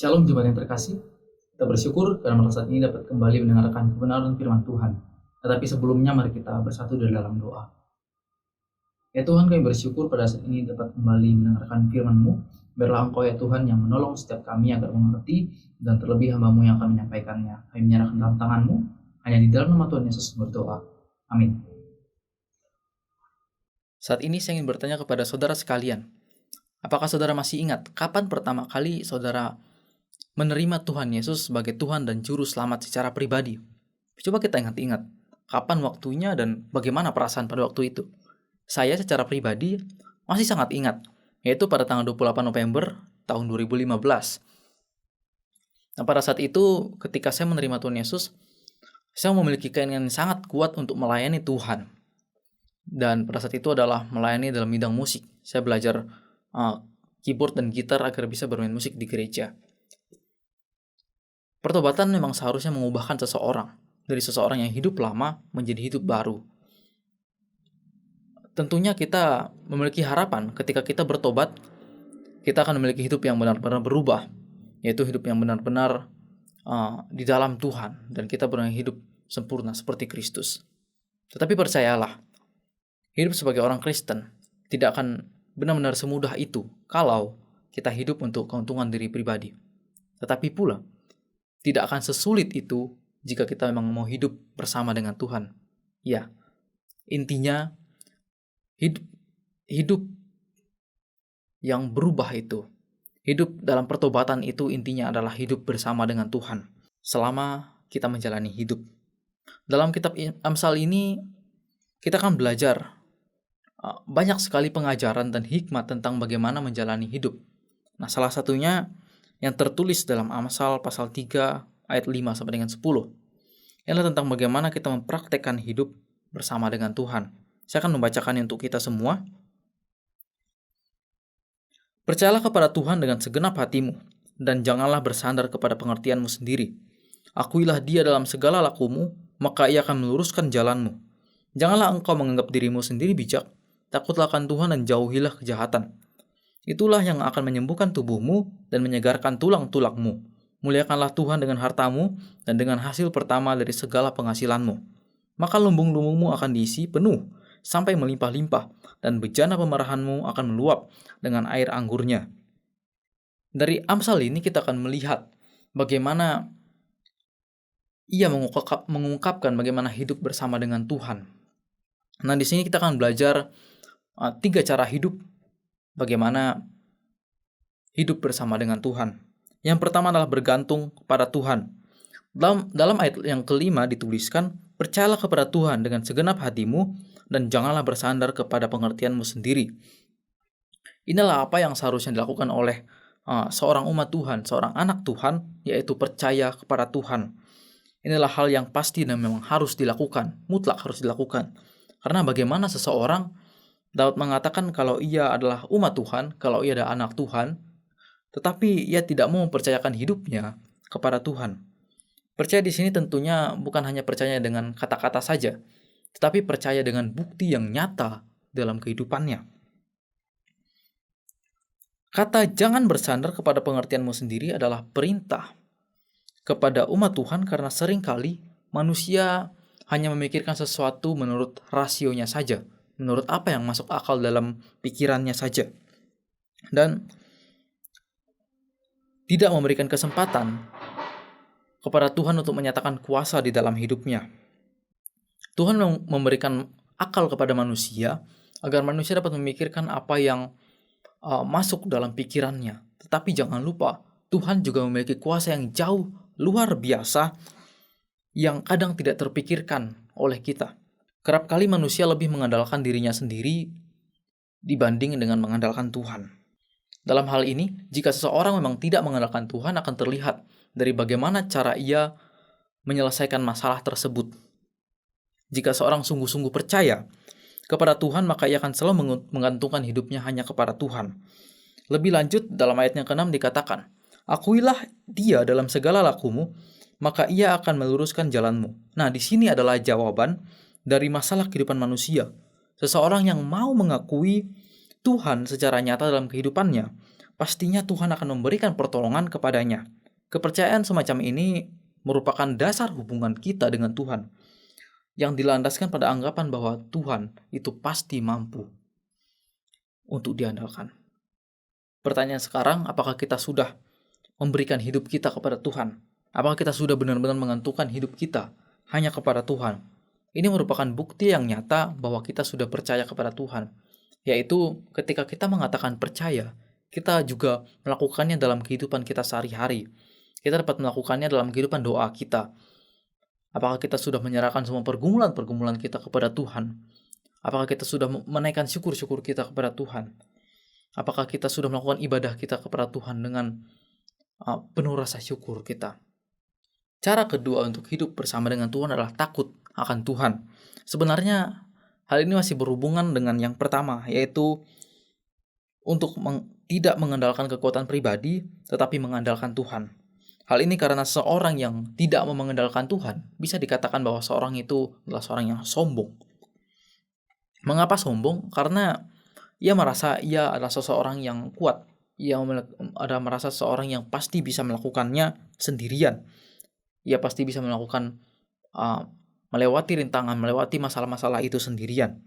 Shalom jemaat yang terkasih, kita bersyukur karena pada saat ini dapat kembali mendengarkan kebenaran firman Tuhan. Tetapi sebelumnya mari kita bersatu di dalam doa. Ya Tuhan, kami bersyukur pada saat ini dapat kembali mendengarkan firman-Mu. Biarlah Engkau ya Tuhan yang menolong setiap kami agar mengerti, dan terlebih hamba-Mu yang akan menyampaikannya. Kami menyerahkan dalam tangan-Mu, hanya di dalam nama Tuhan Yesus berdoa. Amin. Saat ini saya ingin bertanya kepada saudara sekalian, apakah saudara masih ingat kapan pertama kali saudara menerima Tuhan Yesus sebagai Tuhan dan Juru Selamat secara pribadi? Coba kita ingat-ingat, kapan waktunya dan bagaimana perasaan pada waktu itu? Saya secara pribadi masih sangat ingat, yaitu pada tanggal 28 November tahun 2015. Nah, pada saat itu, ketika saya menerima Tuhan Yesus, saya memiliki keinginan yang sangat kuat untuk melayani Tuhan. Dan pada saat itu adalah melayani dalam bidang musik. Saya belajar keyboard dan gitar agar bisa bermain musik di gereja. Pertobatan memang seharusnya mengubahkan seseorang dari seseorang yang hidup lama menjadi hidup baru. Tentunya kita memiliki harapan ketika kita bertobat, kita akan memiliki hidup yang benar-benar berubah, yaitu hidup yang benar-benar di dalam Tuhan, dan kita benar-benar hidup sempurna seperti Kristus. Tetapi percayalah, hidup sebagai orang Kristen tidak akan benar-benar semudah itu kalau kita hidup untuk keuntungan diri pribadi. Tetapi pula, tidak akan sesulit itu jika kita memang mau hidup bersama dengan Tuhan. Ya, intinya hidup yang berubah itu, hidup dalam pertobatan itu intinya adalah hidup bersama dengan Tuhan selama kita menjalani hidup. Dalam kitab Amsal ini kita akan belajar banyak sekali pengajaran dan hikmat tentang bagaimana menjalani hidup. Nah, salah satunya yang tertulis dalam Amsal pasal 3 ayat 5 sampai dengan 10. Ialah tentang bagaimana kita mempraktekkan hidup bersama dengan Tuhan. Saya akan membacakannya untuk kita semua. Percayalah kepada Tuhan dengan segenap hatimu, dan janganlah bersandar kepada pengertianmu sendiri. Akuilah Dia dalam segala lakumu, maka Ia akan meluruskan jalanmu. Janganlah engkau menganggap dirimu sendiri bijak, takutlah akan Tuhan dan jauhilah kejahatan. Itulah yang akan menyembuhkan tubuhmu dan menyegarkan tulang-tulangmu. Muliakanlah Tuhan dengan hartamu dan dengan hasil pertama dari segala penghasilanmu. Maka lumbung-lumbungmu akan diisi penuh sampai melimpah-limpah, dan bejana pemerahanmu akan meluap dengan air anggurnya. Dari Amsal ini kita akan melihat bagaimana ia mengungkapkan bagaimana hidup bersama dengan Tuhan. Nah, di sini kita akan belajar 3 cara hidup, bagaimana hidup bersama dengan Tuhan. Yang pertama adalah bergantung kepada Tuhan. Dalam ayat yang kelima dituliskan, percayalah kepada Tuhan dengan segenap hatimu, dan janganlah bersandar kepada pengertianmu sendiri. Inilah apa yang seharusnya dilakukan oleh seorang umat Tuhan, seorang anak Tuhan, yaitu percaya kepada Tuhan. Inilah hal yang pasti dan memang harus dilakukan, mutlak harus dilakukan. Karena bagaimana seseorang dapat mengatakan kalau ia adalah umat Tuhan, kalau ia adalah anak Tuhan, tetapi ia tidak mau mempercayakan hidupnya kepada Tuhan. Percaya di sini tentunya bukan hanya percaya dengan kata-kata saja, tetapi percaya dengan bukti yang nyata dalam kehidupannya. Kata jangan bersandar kepada pengertianmu sendiri adalah perintah kepada umat Tuhan, karena seringkali manusia hanya memikirkan sesuatu menurut rasionya saja, menurut apa yang masuk akal dalam pikirannya saja, dan tidak memberikan kesempatan kepada Tuhan untuk menyatakan kuasa di dalam hidupnya. Tuhan memberikan akal kepada manusia agar manusia dapat memikirkan apa yang masuk dalam pikirannya. Tetapi jangan lupa, Tuhan juga memiliki kuasa yang jauh luar biasa yang kadang tidak terpikirkan oleh kita. Kerap kali manusia lebih mengandalkan dirinya sendiri dibanding dengan mengandalkan Tuhan. Dalam hal ini, jika seseorang memang tidak mengandalkan Tuhan, akan terlihat dari bagaimana cara ia menyelesaikan masalah tersebut. Jika seorang sungguh-sungguh percaya kepada Tuhan, maka ia akan selalu menggantungkan hidupnya hanya kepada Tuhan. Lebih lanjut, dalam ayat yang ke-6 dikatakan, akuilah Dia dalam segala lakumu, maka Ia akan meluruskan jalanmu. Nah, di sini adalah jawaban dari masalah kehidupan manusia. Seseorang yang mau mengakui Tuhan secara nyata dalam kehidupannya, pastinya Tuhan akan memberikan pertolongan kepadanya. Kepercayaan semacam ini merupakan dasar hubungan kita dengan Tuhan, yang dilandaskan pada anggapan bahwa Tuhan itu pasti mampu untuk diandalkan. Pertanyaan sekarang, apakah kita sudah memberikan hidup kita kepada Tuhan? Apakah kita sudah benar-benar mengantukkan hidup kita hanya kepada Tuhan? Ini merupakan bukti yang nyata bahwa kita sudah percaya kepada Tuhan, yaitu ketika kita mengatakan percaya, kita juga melakukannya dalam kehidupan kita sehari-hari. Kita dapat melakukannya dalam kehidupan doa kita. Apakah kita sudah menyerahkan semua pergumulan-pergumulan kita kepada Tuhan? Apakah kita sudah menaikkan syukur-syukur kita kepada Tuhan? Apakah kita sudah melakukan ibadah kita kepada Tuhan dengan penuh rasa syukur kita? Cara kedua untuk hidup bersama dengan Tuhan adalah takut akan Tuhan. Sebenarnya hal ini masih berhubungan dengan yang pertama, yaitu untuk tidak mengandalkan kekuatan pribadi, tetapi mengandalkan Tuhan. Hal ini karena seorang yang tidak mau mengandalkan Tuhan, bisa dikatakan bahwa seorang itu adalah seorang yang sombong. Mengapa sombong? Karena ia merasa ia adalah seseorang yang kuat. Ia merasa seseorang yang pasti bisa melakukannya sendirian. Ia pasti bisa melakukan melewati rintangan, melewati masalah-masalah itu sendirian.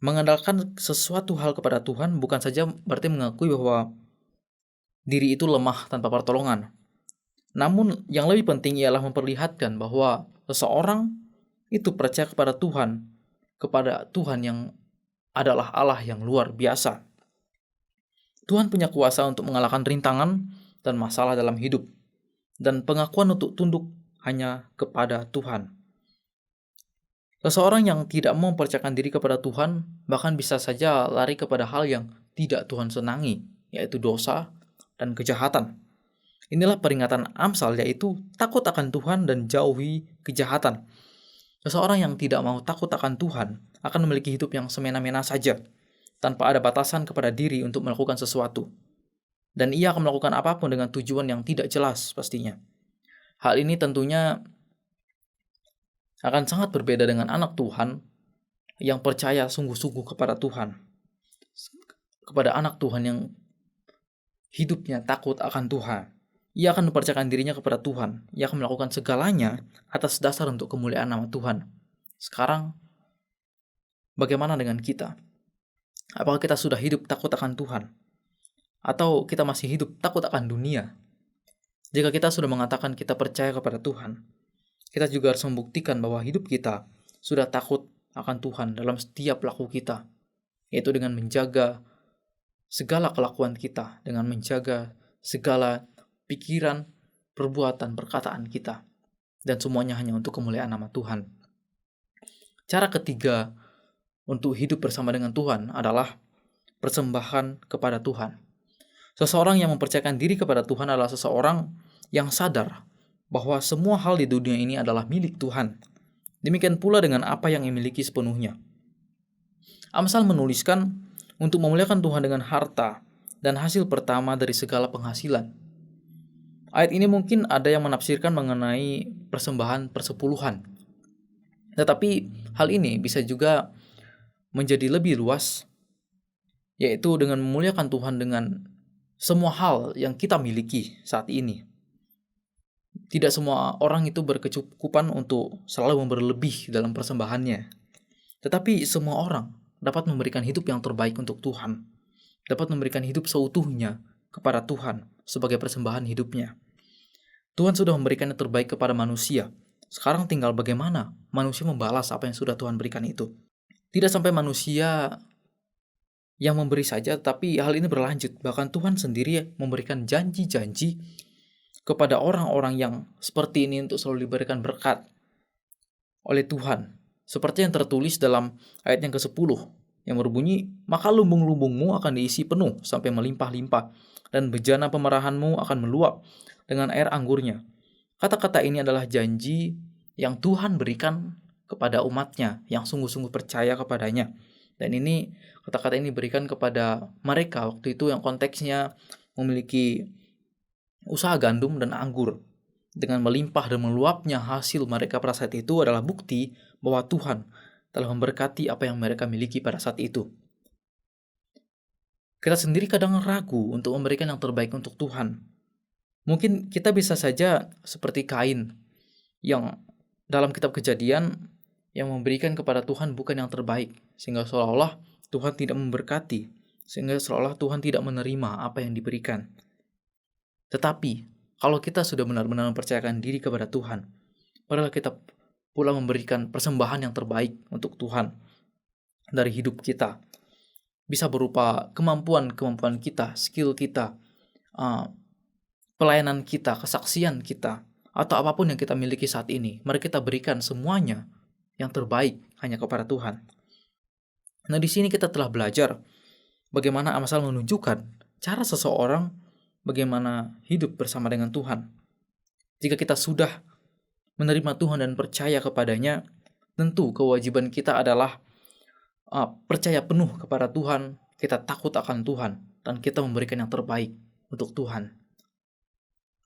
Mengandalkan sesuatu hal kepada Tuhan bukan saja berarti mengakui bahwa diri itu lemah tanpa pertolongan. Namun yang lebih penting ialah memperlihatkan bahwa seseorang itu percaya kepada Tuhan yang adalah Allah yang luar biasa. Tuhan punya kuasa untuk mengalahkan rintangan dan masalah dalam hidup, dan pengakuan untuk tunduk hanya kepada Tuhan. Seseorang yang tidak mau mempercayakan diri kepada Tuhan bahkan bisa saja lari kepada hal yang tidak Tuhan senangi, yaitu dosa dan kejahatan. Inilah peringatan Amsal, yaitu takut akan Tuhan dan jauhi kejahatan. Seseorang yang tidak mau takut akan Tuhan akan memiliki hidup yang semena-mena saja, tanpa ada batasan kepada diri untuk melakukan sesuatu. Dan ia akan melakukan apapun dengan tujuan yang tidak jelas pastinya. Hal ini tentunya akan sangat berbeda dengan anak Tuhan yang percaya sungguh-sungguh kepada Tuhan. Kepada anak Tuhan yang hidupnya takut akan Tuhan. Ia akan mempercayakan dirinya kepada Tuhan. Ia akan melakukan segalanya atas dasar untuk kemuliaan nama Tuhan. Sekarang, bagaimana dengan kita? Apakah kita sudah hidup takut akan Tuhan? Atau kita masih hidup takut akan dunia? Jika kita sudah mengatakan kita percaya kepada Tuhan, kita juga harus membuktikan bahwa hidup kita sudah takut akan Tuhan dalam setiap laku kita, yaitu dengan menjaga segala kelakuan kita, dengan menjaga segala pikiran, perbuatan, perkataan kita, dan semuanya hanya untuk kemuliaan nama Tuhan. Cara ketiga untuk hidup bersama dengan Tuhan adalah persembahan kepada Tuhan. Seseorang yang mempercayakan diri kepada Tuhan adalah seseorang yang sadar bahwa semua hal di dunia ini adalah milik Tuhan. Demikian pula dengan apa yang dimiliki sepenuhnya. Amsal menuliskan untuk memuliakan Tuhan dengan harta dan hasil pertama dari segala penghasilan. Ayat ini mungkin ada yang menafsirkan mengenai persembahan persepuluhan. Tetapi hal ini bisa juga menjadi lebih luas, yaitu dengan memuliakan Tuhan dengan semua hal yang kita miliki saat ini. Tidak semua orang itu berkecukupan untuk selalu memberi lebih dalam persembahannya. Tetapi semua orang dapat memberikan hidup yang terbaik untuk Tuhan. Dapat memberikan hidup seutuhnya kepada Tuhan sebagai persembahan hidupnya. Tuhan sudah memberikan yang terbaik kepada manusia. Sekarang tinggal bagaimana manusia membalas apa yang sudah Tuhan berikan itu. Tidak sampai manusia yang memberi saja, tapi hal ini berlanjut. Bahkan Tuhan sendiri memberikan janji-janji kepada orang-orang yang seperti ini untuk selalu diberikan berkat oleh Tuhan. Seperti yang tertulis dalam ayat yang ke-10 yang berbunyi, maka lumbung-lumbungmu akan diisi penuh sampai melimpah-limpah, dan bejana pemerahanmu akan meluap dengan air anggurnya. Kata-kata ini adalah janji yang Tuhan berikan kepada umatnya yang sungguh-sungguh percaya kepadanya. Dan ini kata-kata ini diberikan kepada mereka waktu itu yang konteksnya memiliki usaha gandum dan anggur. Dengan melimpah dan meluapnya hasil mereka pada saat itu adalah bukti bahwa Tuhan telah memberkati apa yang mereka miliki pada saat itu. Kita sendiri kadang ragu untuk memberikan yang terbaik untuk Tuhan. Mungkin kita bisa saja seperti Kain yang dalam kitab Kejadian yang memberikan kepada Tuhan bukan yang terbaik, sehingga seolah-olah Tuhan tidak memberkati, sehingga seolah-olah Tuhan tidak menerima apa yang diberikan. Tetapi kalau kita sudah benar-benar mempercayakan diri kepada Tuhan, padahal kita pula memberikan persembahan yang terbaik untuk Tuhan dari hidup kita, bisa berupa kemampuan kita, skill kita, pelayanan kita, kesaksian kita, atau apapun yang kita miliki saat ini. Mari kita berikan semuanya yang terbaik hanya kepada Tuhan. Nah, di sini kita telah belajar bagaimana Amsal menunjukkan cara seseorang bagaimana hidup bersama dengan Tuhan. Jika kita sudah menerima Tuhan dan percaya kepadanya, tentu kewajiban kita adalah percaya penuh kepada Tuhan, kita takut akan Tuhan, dan kita memberikan yang terbaik untuk Tuhan.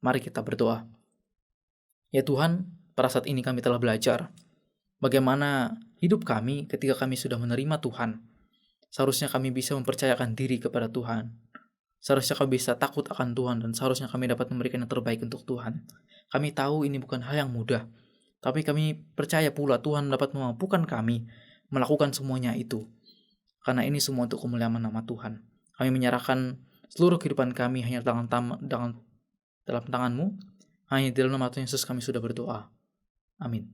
Mari kita berdoa. Ya Tuhan, pada saat ini kami telah belajar bagaimana hidup kami ketika kami sudah menerima Tuhan. Seharusnya kami bisa mempercayakan diri kepada Tuhan. Seharusnya kami bisa takut akan Tuhan, dan seharusnya kami dapat memberikan yang terbaik untuk Tuhan. Kami tahu ini bukan hal yang mudah, tapi kami percaya pula Tuhan dapat memampukan kami melakukan semuanya itu. Karena ini semua untuk kemuliaan nama Tuhan. Kami menyerahkan seluruh kehidupan kami hanya dalam tangan-Mu. Hanya di dalam nama Tuhan Yesus kami sudah berdoa. Amin.